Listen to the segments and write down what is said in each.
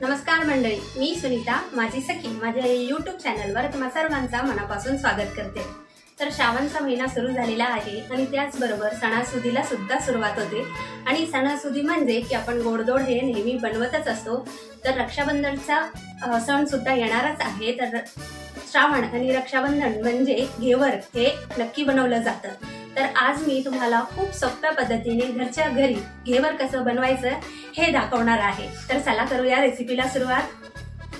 नमस्कार मंडळी, मी सुनीता, माझी सखी माझ्या YouTube चॅनलवर तुम्हा सर्वांचा मनापासून स्वागत करते। तर श्रावणचा महिना सुरू झालेला आहे आणि त्याचबरोबर सणासुदीला सुद्धा सुरुवात होते आणि सणासुदी म्हणजे की आपण गोडधोड हे नेहमी बनवतच असतो। तर रक्षाबंधनचा सण सुद्धा येणारच आहे। तर श्रावण आणि रक्षाबंधन म्हणजे घेवर हे नक्की बनवलं जातं। तर आज मी तुम्हाला खूप सोप्या पद्धतीने घरच्या घरी घेवर कसं बनवायचं हे दाखवणार आहे। तर चला करूया रेसिपीला सुरुवात।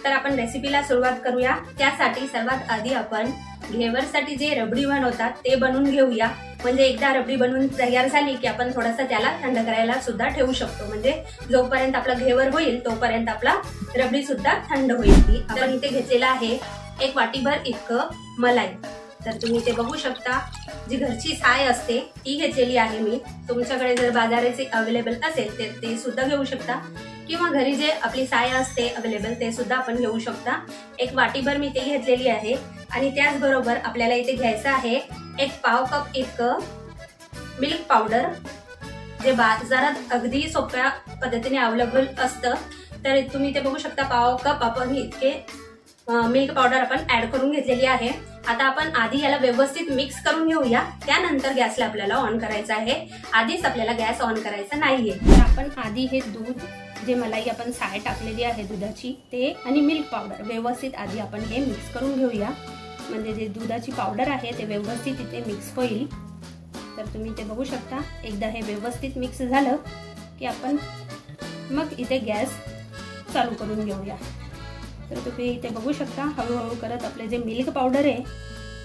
तर आपण रेसिपीला सुरुवात करूया। त्यासाठी सर्वात आधी आपण घेवरसाठी जे रबडी बनवतात ते बनवून घेऊया। म्हणजे एकदा रबडी बनवून तयार झाली की आपण थोडंसं त्याला थंड करायला सुद्धा ठेवू शकतो। म्हणजे जोपर्यंत आपला घेवर होईल तोपर्यंत आपला रबडी सुद्धा थंड होईल। आपण इथे घेतलेला आहे 1 वाटीभर इतकं मलाई। तर तुम्ही इथे बघू शकता जी घरची साय असते ती घेतलेली आहे मी। तुमच्याकडे जर बाजाराचे अवेलेबल असेल तर ते सुद्धा घेऊ शकता किंवा घरी जे आपली साय असते अवेलेबल ते सुद्धा आपण घेऊ शकता। 1 वाटीभर मी ते घेतलेली आहे आणि त्याचबरोबर आपल्याला इथे घ्यायचं आहे 1 पाव कप इतकं मिल्क पावडर, जे बाजारात अगदी सोप्या पद्धतीने अवेलेबल असतं। तर तुम्ही ते बघू शकता पाव कप आपण इतके मिल्क पावडर आपण ऍड करून घेतलेली आहे। आता आपण आधी याला व्यवस्थित मिक्स करून घेऊया, त्यानंतर गॅसला आपल्याला ऑन करायचा आहे। आधीच आपल्याला गॅस ऑन करायचा नाहीये। तर आपण आधी हे दूध जे मलाई आपण साय टाकलेली आहे दुधाची ते आणि मिल्क पावडर व्यवस्थित आधी आपण हे मिक्स करून घेऊया। म्हणजे जे दुधाची पावडर आहे ते व्यवस्थित इथे मिक्स होईल। तर तुम्ही इथे बघू शकता एकदा हे व्यवस्थित मिक्स झालं की आपण मग इथे गॅस चालू करून घेऊया। तर तुम्ही इथे बघू शकता हळूहळू करत आपले जे मिल्क पावडर आहे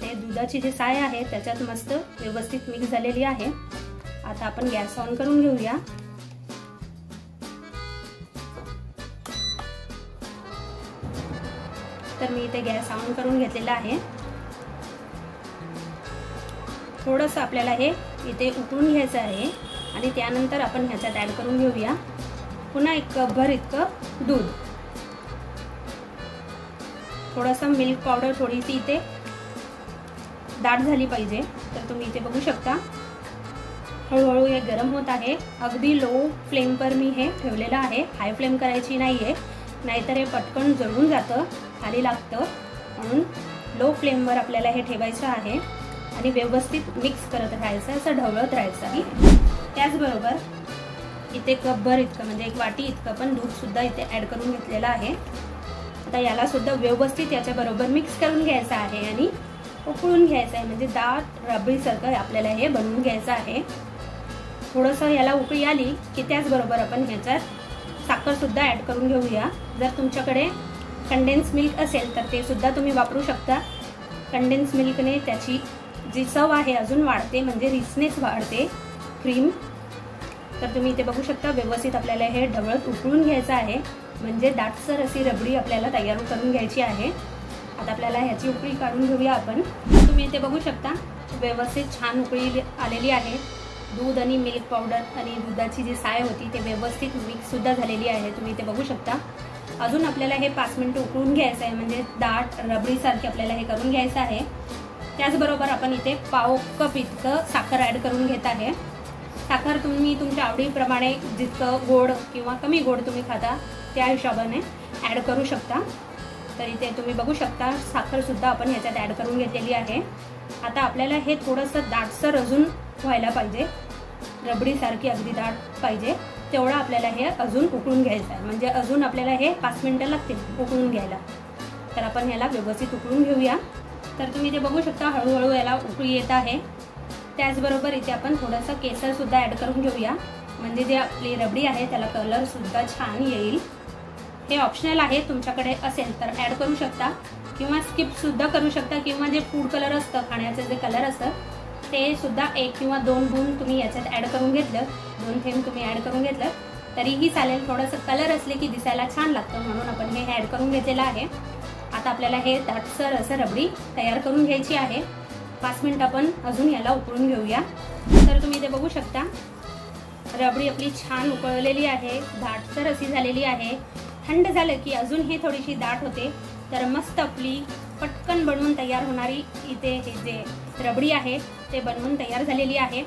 ते दुधाची जे साय आहे त्याच्यात मस्त व्यवस्थित मिक्स झालेली आहे। आता आपण गॅस ऑन करून घेऊया। तर मी इथे गॅस ऑन करून घेतलेला आहे। थोडंसं आपल्याला हे इथे उकळून घ्यायचं आहे आणि त्यानंतर आपण ह्याच्यात ऍड करून घेऊया पुन्हा 1 कपभर इतकं दूध। थोडासा मिल्क पावडर थोडीशी इथे दाट झाली पाहिजे। तर तुम्ही इथे बघू शकता हळूहळू हे गरम होत आहे। अगदी लो फ्लेमवर मी हे ठेवलेलं आहे, हाय फ्लेम करायची नाहीये, नाहीतर हे पटकन जळून जातं, खाली लागतं। म्हणून लो फ्लेमवर आपल्याला हे ठेवायचं आहे आणि व्यवस्थित मिक्स करत राहायचं, असं ढवळत राहायचं। त्याचबरोबर इथे कपभर इतकं म्हणजे 1 वाटी इतकं पण दूध सुद्धा इथे ऍड करून घेतलेलं आहे। आता याला सुद्धा व्यवस्थित याच्या बरोबर मिक्स करून घ्यायचं आहे आणि उकळून घ्यायचं आहे। म्हणजे दाट रबडीसारखं आपल्याला हे बनवून घ्यायचं आहे। थोडंसं याला उकळी आली की त्याचबरोबर आपण ह्याच्यात साखर सुद्धा ऍड करून घेऊया। जर तुमच्याकडे कंडेन्स मिल्क असेल तर ते सुद्धा तुम्ही वापरू शकता। कंडेन्स मिल्कने त्याची जी चव आहे अजून वाढते, म्हणजे रिचनेस वाढते क्रीम। तर तुम्ही इथे बघू शकता व्यवस्थित आपल्याला हे ढवळत उकळून घ्यायचं आहे, म्हणजे दाटसर अशी रबडी आपल्याला तयार करून घ्यायची आहे। आता आपल्याला ह्याची उकळी काढून घेऊया आपण। तुम्ही इथे बघू शकता व्यवस्थित छान उकळी आलेली आहे। दूध आणि मिल्क पावडर आणि दुधाची जी साय होती ते व्यवस्थित मिक्स सुद्धा झालेली आहे। तुम्ही इथे बघू शकता अजून आपल्याला हे 5 मिनिटं उकळून घ्यायचं आहे, म्हणजे दाट रबडीसारखी आपल्याला हे करून घ्यायचं आहे। त्याचबरोबर आपण इथे पाव कप इतकं साखर ऍड करून घेत आहे। साखर तुम्ही तुमच्या आवडीप्रमाणे जितकं गोड किंवा कमी गोड तुम्ही खाता त्या हिशोबाने ऍड करू शकता। तर इथे तुम्ही बघू शकता साखर सुद्धा आपण ह्याच्यात ऍड करून घेतलेली आहे। आता आपल्याला हे थोडंसं दाटसर अजून व्हायला पाहिजे, रबडीसारखी अगदी दाट पाहिजे, तेवढं आपल्याला हे अजून उकळून घ्यायचं आहे। म्हणजे अजून आपल्याला हे 5 मिनिटं लागतील उकळून घ्यायला। तर आपण ह्याला व्यवस्थित उकळून घेऊया। तर तुम्ही इथे बघू शकता हळूहळू याला उकळी येत आहे। त्याचबरोबर इथे आपण थोडंसं केसर सुद्धा ऍड करून घेऊया, म्हणजे जे आपली रबडी आहे त्याला कलर सुद्धा छान येईल। हे ऑप्शनल आहे, तुमच्याकडे असेल तर ऍड करू शकता किंवा स्किप सुद्धा करू शकता, किंवा जे फूड कलर असतं खाण्याचं जे कलर असतं ते सुद्धा 1 किंवा 2 बूंद तुम्ही याच्यात ऍड करून घेतलं, 2 थेंब तुम्ही ऍड करून घेतलं तरीही चालेल। थोडंसं कलर असले की दिसायला छान लागतं, म्हणून आपण हे ऍड करून घेतलेलं आहे। आता आपल्याला हे दाटसर असं रबडी तयार करून घ्यायची आहे। 5 मिनिट आपण अजून याला उकळून घेऊया। तर तुम्ही इथे बघू शकता रबडी आपली छान उकळलेली आहे, दाटसर अशी झालेली आहे। थंड झालं की अजून हे थोडीशी दाट होते, तर मस्त आपली पटकन बनवून तयार होणारी इथे हे जे रबडी आहे ते बनवून तयार झालेली आहे।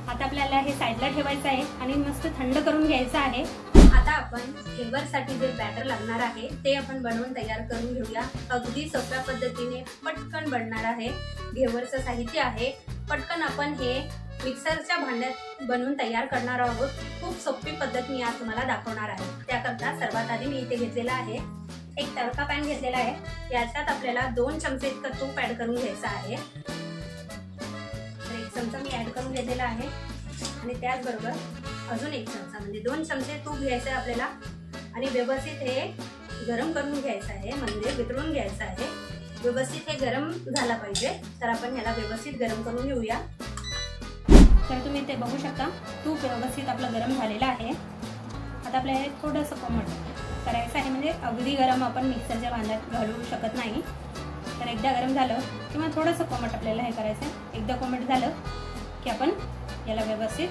आता आपल्याला हे साईडला ठेवायचं आहे आणि मस्त थंड करून घ्यायचं आहे। आता आता आपण घेवरसाठी जे बॅटर लागणार आहे ते आपण बनवून तयार करून घेऊया। अगदी सोप्या पद्धतीने पटकन बनणार आहे। घेवरचं साहित्य आहे, पटकन आपण हे मिक्सरच्या भांड्यात बनवून तयार करणार आहोत। खूप सोपी पद्धत मी आज तुम्हाला दाखवणार आहे। त्याकरता सर्वात आधी मी इथे घेतलेला आहे एक तडका पॅन घेतलेला आहे। याच्यात आपल्याला 2 चमचे इतकं तूप ऍड करून घ्यायचं आहे। तर 1 चमचा मी ऍड करून घेतलेला आहे आणि त्याचबरोबर अजून 1 चमचा म्हणजे 2 चमचे तूप घ्यायचं आहे आपल्याला आणि व्यवस्थित हे गरम करून घ्यायचं आहे, म्हणजे वितळून घ्यायचं आहे। व्यवस्थित हे गरम झाला पाहिजे, तर आपण ह्याला व्यवस्थित गरम करून घेऊया। तर तुम्ही ते बघू शकता तूप व्यवस्थित आपलं गरम झालेलं आहे। आता आपल्याला हे थोडंसं कोमट करायचं आहे, म्हणजे अगदी गरम आपण मिक्सरच्या भांड्यात घालू शकत नाही। तर एकदा गरम झालं किंवा थोडंसं कोमट आपल्याला हे करायचं आहे। एकदा कोमट झालं की आपण याला व्यवस्थित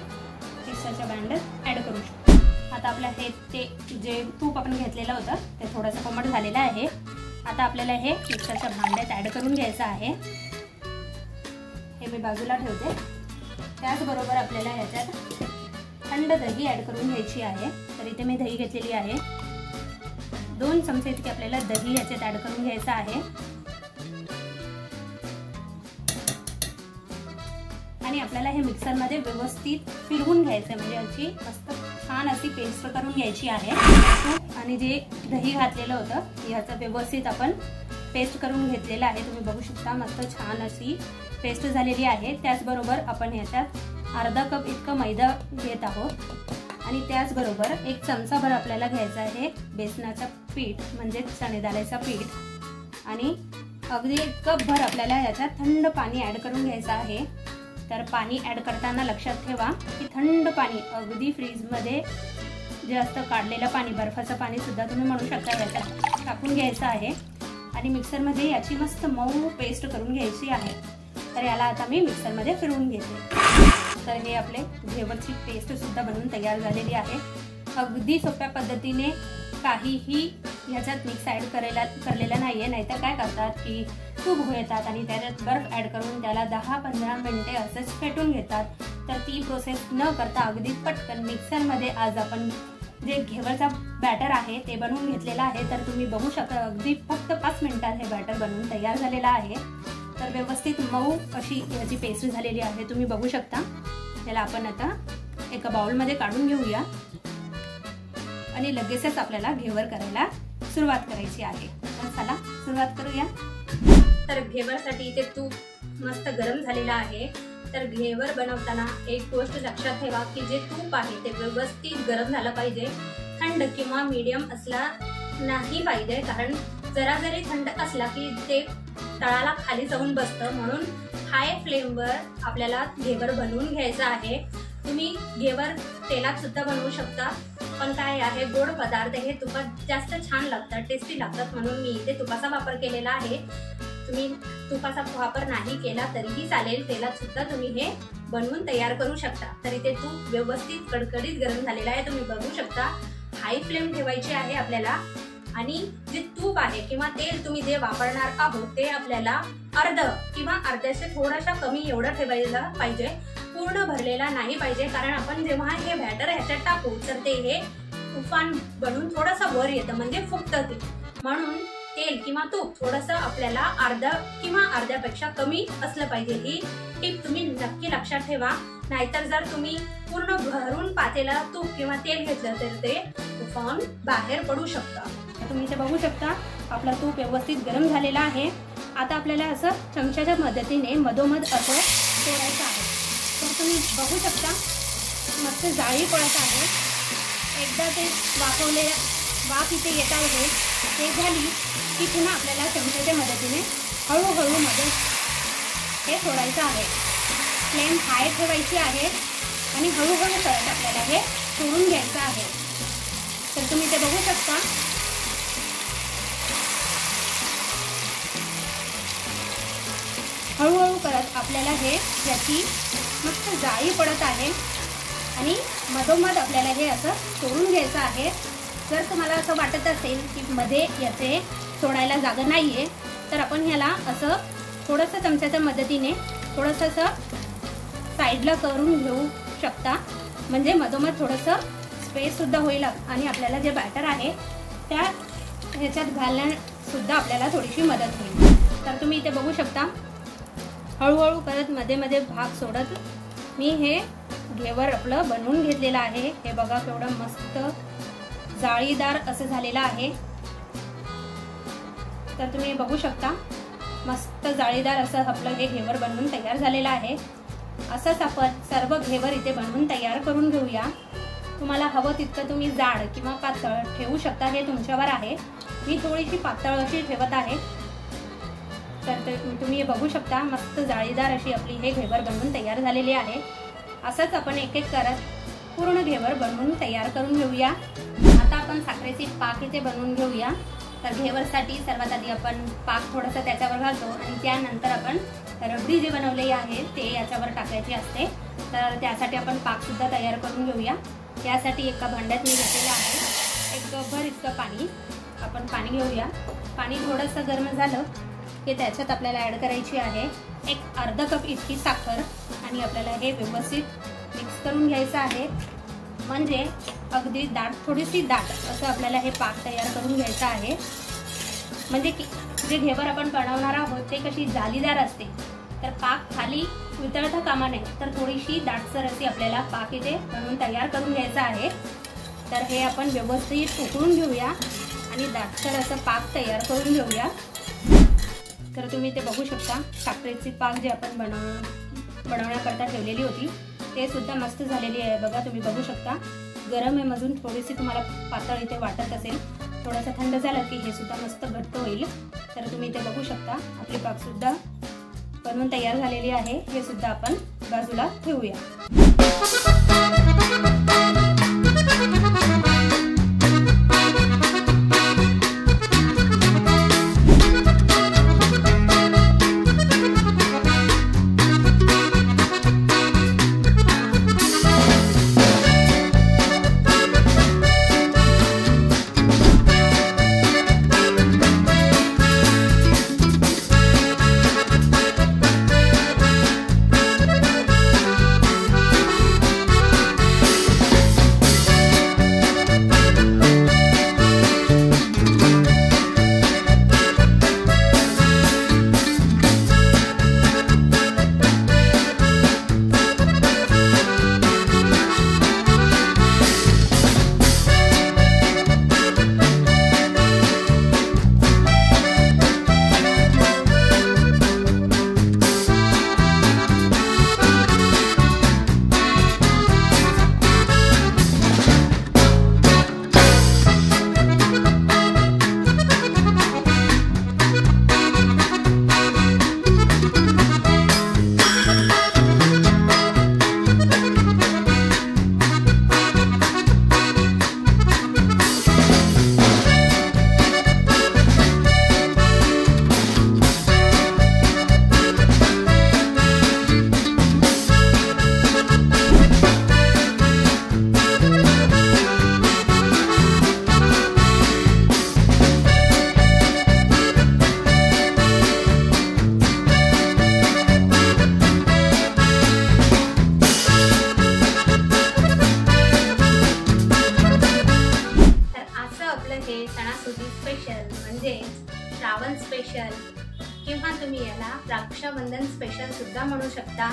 मिक्सरच्या भांड्यात ऍड करू शकतो। आता आपलं हे ते जे तूप आपण घेतलेलं होतं ते थोडंसं कोमट झालेलं आहे। आता आपल्याला हे मिक्सरच्या भांड्यात ऍड करून घ्यायचं आहे। हे मी बाजूला ठेवते। त्याचबरोबर आपल्याला ह्याच्यात थंड दही ऍड करून घ्यायची आहे। तर इथे मी दही घेतलेली आहे। 2 चमचे इतके आपल्याला दही याच्यात ऍड करून घ्यायचं आहे आणि आपल्याला हे मिक्सर मध्ये व्यवस्थित फिरवून घ्यायचं, म्हणजे याची मस्त छान अशी पेस्ट करून घ्यायची आहे। आणि जे दही घातलेलं होतं याचं व्यवस्थित आपण पेस्ट करून घेतलेलं आहे। तुम्ही बघू शकता मस्त छान अशी पेस्ट झालेली आहे। त्याचबरोबर आपण याच्यात अर्धा कप इतकं मैदा घेत आहोत आणि त्याचबरोबर 1 चमचाभर आपल्याला घ्यायचं आहे बेसनाचं पीठ, म्हणजे चणे दाळेचं पीठ आणि अगदी 1 कपभर आपल्याला याच्यात थंड पाणी ऍड करून घ्यायचं आहे। तर पाणी ऍड करताना लक्षात ठेवा की थंड पाणी, अगदी फ्रीजमध्ये जे असतं काढलेलं पाणी, बर्फाचं पाणी सुद्धा तुम्ही म्हणू शकता, याच्यात टाकून घ्यायचं आहे आणि मिक्सरमध्ये याची मस्त मऊ पेस्ट करून घ्यायची आहे। तर याला आता मी मिक्सरमध्ये फिरवून घेते। तर हे आपले घेवरची पेस्ट सुद्धा बनवून तयार झालेली आहे। अगदी सोप्या पद्धतीने, काहीही ह्याच्यात मिक्स ऍड करलेला नाहीये। नाहीतर काय करतात की तूप घेतात आणि त्याच्यात बर्फ ऍड करून त्याला 10-15 मिनिटे असंच फेटून घेतात। तर ती प्रोसेस न करता अगदी पटकन मिक्सरमध्ये आज आपण जे घेवरचा बॅटर आहे ते बनवून घेतलेला आहे। तर तुम्ही बघू शकता अगदी फक्त 5 मिनिटात हे बॅटर बनवून तयार झालेलं आहे। तर व्यवस्थित मऊ अशी याची पेस्ट झालेली आहे, तुम्ही बघू शकता। त्याला आपण आता एका बाउलमध्ये काढून घेऊया आणि लगेचच आपल्याला घेवर करायला सुरुवात करायची आहे। तर चला सुरुवात करूया। तर घेवरसाठी इथे तूप मस्त गरम झालेलं आहे। तर घेवर बनवताना एक गोष्ट लक्षात ठेवा की जे तूप आहे ते व्यवस्थित गरम झालं पाहिजे, थंड किंवा मीडियम असला नाही पाहिजे, कारण जरा जरी थंड असला की ते तळाला खाली जाऊन बसतं। म्हणून हाय फ्लेमवर आपल्याला घेवर बनवून घ्यायचं आहे। तुम्ही घेवर तेलात सुद्धा बनवू शकता, पण काय आहे गोड पदार्थ हे तुपात जास्त छान लागतात, टेस्टी लागतात, म्हणून मी इथे तुपाचा वापर केलेला आहे। तुम्ही तुपाचा वापर नाही केला तरीही चालेल, तेलात सुद्धा तुम्ही हे बनवून तयार करू शकता। तर इथे तूप व्यवस्थित कडकडीत गरम झालेला आहे, तुम्ही बघू शकता। हाय फ्लेम ठेवायची आहे आपल्याला आणि जे तूप आहे किंवा तेल तुम्ही जे वापरणार आहोत ते आपल्याला अर्ध किंवा अर्ध्याचे थोडासा कमी एवढं ठेवायला पाहिजे, पूर्ण भरलेला नाही पाहिजे, कारण आपण जेव्हा हे बॅटर ह्याच्यात टाकू तर ते हे तुफान बनून थोडंसं वर येतं, म्हणजे फुगतं ते। म्हणून तेल किंवा तूप थोडंसं आपल्याला अर्धा किंवा अर्ध्यापेक्षा कमी असलं पाहिजे। ही टिप तुम्ही नक्की लक्षात ठेवा, नाहीतर जर तुम्ही पूर्ण भरून पातेला तूप किंवा तेल घेतलं तर ते तुफान बाहेर पडू शकतं। तुम्ही इथे बघू शकता आपला तूप व्यवस्थित गरम झालेला आहे। आता आपल्याला असं चमच्याच्या मदतीने मधोमध असं सोडायचं आहे। तर तुम्ही बघू शकता मस्त जाळी पडत आहे। एकदा ते वाफ इथे येत आहे ते झाली की पुन्हा आपल्याला चमच्याच्या मदतीने हळूहळू मध्ये हे सोडायचं आहे। फ्लेम हाय ठेवायची आहे आणि हळूहळू करत आपल्याला हे सोडून घ्यायचं आहे। तर तुम्ही ते बघू शकता हळूहळू करत आपल्याला हे याची मस्त जाळी पडत आहे आणि मधोमध आपल्याला हे असं सोडून घ्यायचं आहे। जर तुम्हाला असं वाटत असेल की मध्ये याचे सोडायला जागा नाहीये तर आपण ह्याला असं थोडंसं चमच्याच्या मदतीने थोडंसं असं साईडला करून घेऊ शकता, म्हणजे मधोमध थोडंसं स्पेस सुद्धा होईल आणि आपल्याला जे बॅटर आहे त्या ह्याच्यात घालण्यासुद्धा आपल्याला थोडीशी मदत होईल। तर तुम्ही इथे बघू शकता हळूहळू करत मध्ये मध्ये भाग सोडत मी हे घेवर आपलं बनवून घेतलेलं आहे। हे बघा केवढं मस्त जाळीदार असं झालेलं आहे। तर तुम्ही बघू शकता मस्त जाळीदार असं आपलं हे घेवर बनवून तयार झालेलं आहे। असंच आपण सर्व घेवर इथे बनवून तयार करून घेऊया। तुम्हाला हवं तितकं तुम्ही जाड किंवा पातळ ठेवू शकता, हे तुमच्यावर आहे। मी थोडीशी पातळ अशी ठेवत आहे। तर तुम्ही बघू शकता मस्त जाळीदार अशी आपली हे घेवर बनवून तयार झालेली आहे। असंच आपण एक एक करत पूर्ण घेवर बनवून तयार करून घेऊया। आता आपण साखरेची पाक इथे बनवून घेऊया। तर घेवरसाठी सर्वात आधी आपण पाक थोडासा त्याच्यावर घालतो आणि त्यानंतर आपण रबडी जे बनवलेली आहे ते याच्यावर टाकायची असते। तर त्यासाठी आपण पाक सुद्धा तयार करून घेऊया। यासाठी एका भांड्यात मी घेतलेलं आहे एक कपभर इतकं पाणी। आपण पाणी घेऊया। पाणी थोडंसं गरम झालं की त्याच्यात आपल्याला ॲड करायची आहे एक अर्धा कप इतकी साखर आणि आपल्याला हे व्यवस्थित मिक्स करून घ्यायचं आहे। म्हणजे अगदी थोडीशी दाट असं आपल्याला हे पाक तयार करून घ्यायचं आहे। म्हणजे की जे घेवर आपण बनवणार आहोत ते कशी जालीदार असते, तर पाक खाली वितळता कामा नये, तर थोडीशी दाटसर अशी आपल्याला पाक इथे बनवून तयार करून घ्यायचं आहे। तर हे आपण व्यवस्थित उकळून घेऊया आणि दाटसर असं पाक तयार करून घेऊया। तर तुम्ही ते बघू शकता साखरेची पाक जे आपण बनवण्याकरता ठेवलेली होती ते सुद्धा मस्त झालेली आहे। बघा तुम्ही बघू शकता गरम आहे, मधून थोडीशी तुम्हाला पातळ इथे वाटत असेल। थोडंसं थंड झालं की हे सुद्धा मस्त घट्ट होईल। तर तुम्ही इथे बघू शकता आपली पाक सुद्धा बनवून तयार झालेली आहे। हे सुद्धा आपण बाजूला ठेवूया। सणासुदी स्पेशल म्हणजे श्रावण स्पेशल किंवा तुम्ही याला रक्षाबंधन स्पेशल सुद्धा म्हणू शकता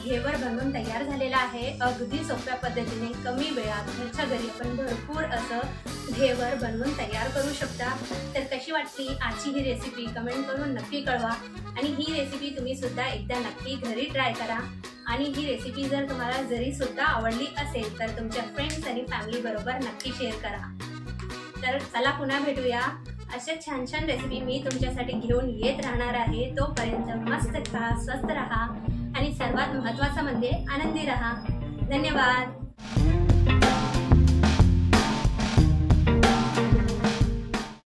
घेवर बनवून तयार झालेला आहे। अगदी सोप्या पद्धतीने कमी वेळात घरच्या घरी आपण भरपूर असं घेवर बनवून तयार करू शकता। तर कशी वाटली आजची ही रेसिपी कमेंट करून नक्की कळवा आणि ही रेसिपी तुम्ही सुद्धा एकदा नक्की घरी ट्राय करा। आणि ही रेसिपी जर तुम्हाला जरी सुद्धा आवडली असेल तर तुमच्या फ्रेंड्स आणि फॅमिली बरोबर नक्की शेअर करा। तर चला पुन्हा भेटूया। अशा छान छान रेसिपी मी तुमच्यासाठी घेऊन येत राहणार आहे। तोपर्यंत मस्त खा, स्वस्थ रहा आणि सर्वात महत्त्वाचं म्हणजे आनंदी रहा। धन्यवाद।